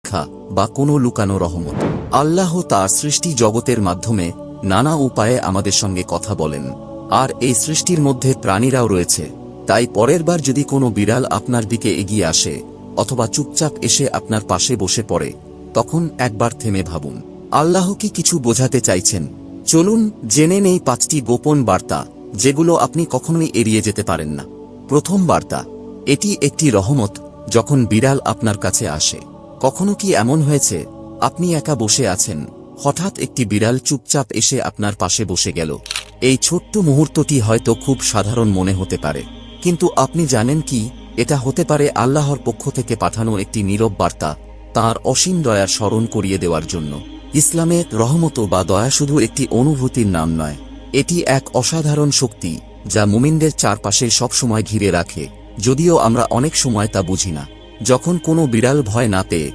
পরীক্ষা বা কোনো লুকানো রহমত। আল্লাহ তার সৃষ্টি জগতের মাধ্যমে নানা উপায়ে আমাদের সঙ্গে কথা বলেন, আর এই সৃষ্টির মধ্যে প্রাণীরাও রয়েছে। তাই পরের বার যদি কোনো বিড়াল আপনার দিকে এগিয়ে আসে অথবা চুপচাপ এসে আপনার পাশে বসে পড়ে, তখন একবার থেমে ভাবুন, আল্লাহ কি কিছু বোঝাতে চাইছেন? চলুন জেনে নেই 5টি গোপন বার্তা যেগুলো আপনি কখনোই এড়িয়ে যেতে পারেন না। প্রথম বার্তা, এটি একটি রহমত যখন বিড়াল আপনার কাছে আসে। কখনো কি এমন হয়েছে আপনি একা বসে আছেন, হঠাৎ একটি বিড়াল চুপচাপ এসে আপনার পাশে বসে গেল? এই ছোট্ট মুহূর্তটি হয়তো খুব সাধারণ মনে হতে পারে, কিন্তু আপনি জানেন কি, এটা হতে পারে আল্লাহর পক্ষ থেকে পাঠানো একটি নীরব বার্তা, তাঁর অসীম দয়ার স্মরণ করিয়ে দেওয়ার জন্য। ইসলামে রহমত বা দয়া শুধু একটি অনুভূতির নাম নয়, এটি এক অসাধারণ শক্তি যা মুমিনদের চারপাশে সবসময় ঘিরে রাখে, যদিও আমরা অনেক সময় তা বুঝি না। যখন কোনো বিড়াল ভয় না পেয়ে